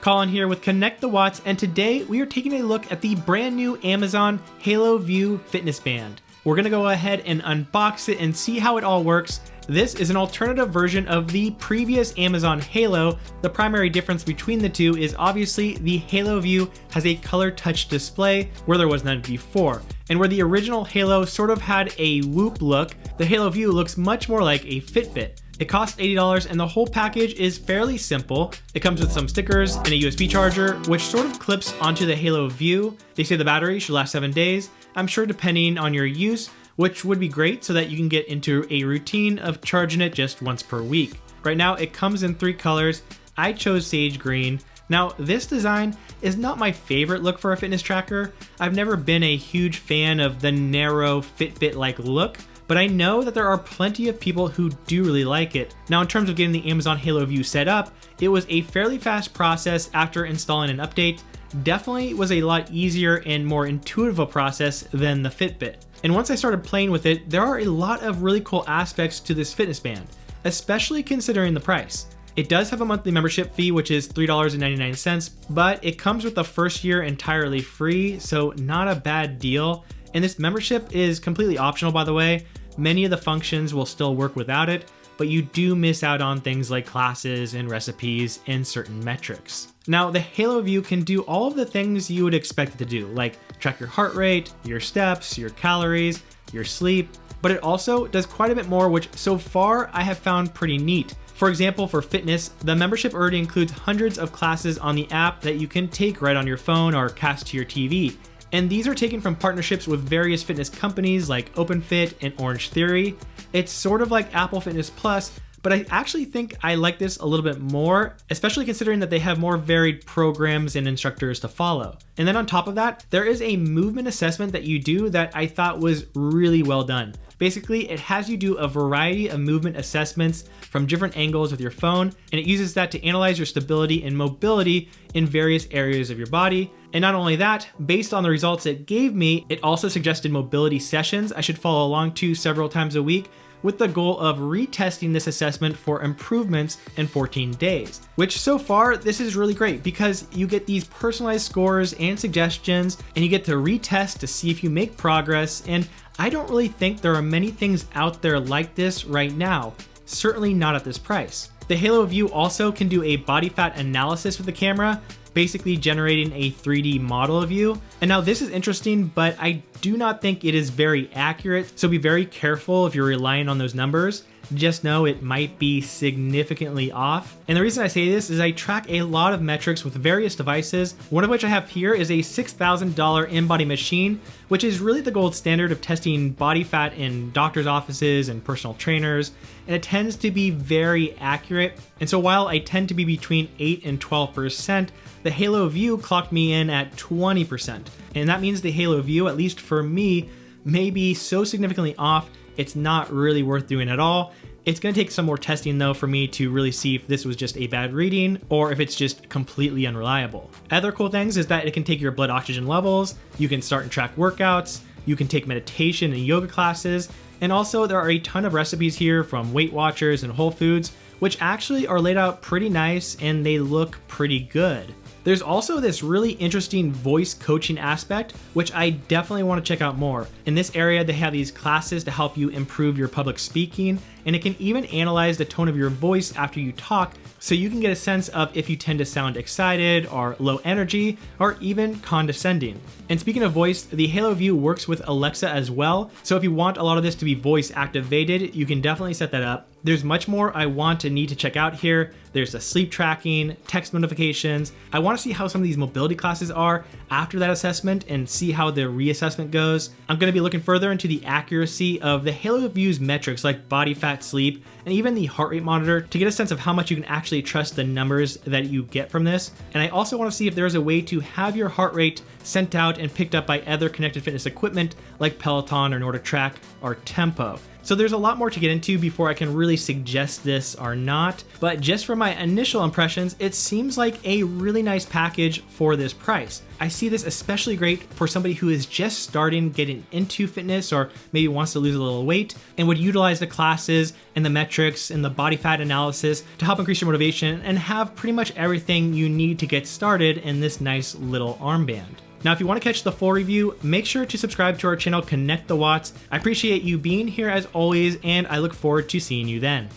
Colin here with Connect the Watts, and today we are taking a look at the brand new Amazon Halo View fitness band. We're gonna go ahead and unbox it and see how it all works. This is an alternative version of the previous Amazon Halo. The primary difference between the two is obviously the Halo View has a color touch display where there was none before. And where the original Halo sort of had a Whoop look, the Halo View looks much more like a Fitbit. It costs $80 and the whole package is fairly simple. It comes with some stickers and a USB charger, which sort of clips onto the Halo View. They say the battery should last 7 days. I'm sure depending on your use, which would be great so that you can get into a routine of charging it just once per week. Right now it comes in 3 colors. I chose sage green. Now this design is not my favorite look for a fitness tracker. I've never been a huge fan of the narrow Fitbit-like look, but I know that there are plenty of people who do really like it. Now in terms of getting the Amazon Halo View set up, it was a fairly fast process after installing an update. Definitely was a lot easier and more intuitive a process than the Fitbit. And once I started playing with it, there are a lot of really cool aspects to this fitness band, especially considering the price. It does have a monthly membership fee, which is $3.99, but it comes with the first year entirely free, so not a bad deal. And this membership is completely optional, by the way. Many of the functions will still work without it, but you do miss out on things like classes and recipes and certain metrics. Now, the Halo View can do all of the things you would expect it to do, like track your heart rate, your steps, your calories, your sleep, but it also does quite a bit more, which so far I have found pretty neat. For example, for fitness, the membership already includes hundreds of classes on the app that you can take right on your phone or cast to your TV. And these are taken from partnerships with various fitness companies like OpenFit and Orange Theory. It's sort of like Apple Fitness Plus, but I actually think I like this a little bit more, especially considering that they have more varied programs and instructors to follow. And then on top of that, there is a movement assessment that you do that I thought was really well done. Basically, it has you do a variety of movement assessments from different angles with your phone, and it uses that to analyze your stability and mobility in various areas of your body. And not only that, based on the results it gave me, it also suggested mobility sessions I should follow along to several times a week, with the goal of retesting this assessment for improvements in 14 days. Which so far, this is really great because you get these personalized scores and suggestions, and you get to retest to see if you make progress. And I don't really think there are many things out there like this right now, certainly not at this price. The Halo View also can do a body fat analysis with the camera, basically generating a 3D model of you. And now this is interesting, but I do not think it is very accurate, so be very careful if you're relying on those numbers. Just know it might be significantly off. And the reason I say this is I track a lot of metrics with various devices, one of which I have here is a $6,000 InBody Machine, which is really the gold standard of testing body fat in doctors' offices and personal trainers, and it tends to be very accurate. And so while I tend to be between 8 and 12%, the Halo View clocked me in at 20%. And that means the Halo View, at least for me, may be so significantly off, it's not really worth doing at all. It's gonna take some more testing though for me to really see if this was just a bad reading or if it's just completely unreliable. Other cool things is that it can take your blood oxygen levels, you can start and track workouts, you can take meditation and yoga classes, and also there are a ton of recipes here from Weight Watchers and Whole Foods, which actually are laid out pretty nice and they look pretty good. There's also this really interesting voice coaching aspect, which I definitely want to check out more. In this area, they have these classes to help you improve your public speaking, and it can even analyze the tone of your voice after you talk, so you can get a sense of if you tend to sound excited or low energy or even condescending. And speaking of voice, the Halo View works with Alexa as well, so if you want a lot of this to be voice activated, you can definitely set that up. There's much more I want and need to check out here. There's the sleep tracking, text notifications. I want to see how some of these mobility classes are after that assessment and see how the reassessment goes. I'm going to be looking further into the accuracy of the Halo View's metrics like body fat, sleep, and even the heart rate monitor to get a sense of how much you can actually trust the numbers that you get from this. And I also want to see if there's a way to have your heart rate sent out and picked up by other connected fitness equipment like Peloton or NordicTrack or Tempo. So there's a lot more to get into before I can really suggest this or not, but just from my initial impressions, it seems like a really nice package for this price. I see this especially great for somebody who is just starting getting into fitness or maybe wants to lose a little weight and would utilize the classes and the metrics and the body fat analysis to help increase your motivation and have pretty much everything you need to get started in this nice little armband. Now, if you want to catch the full review, make sure to subscribe to our channel, Connect the Watts. I appreciate you being here as always, and I look forward to seeing you then.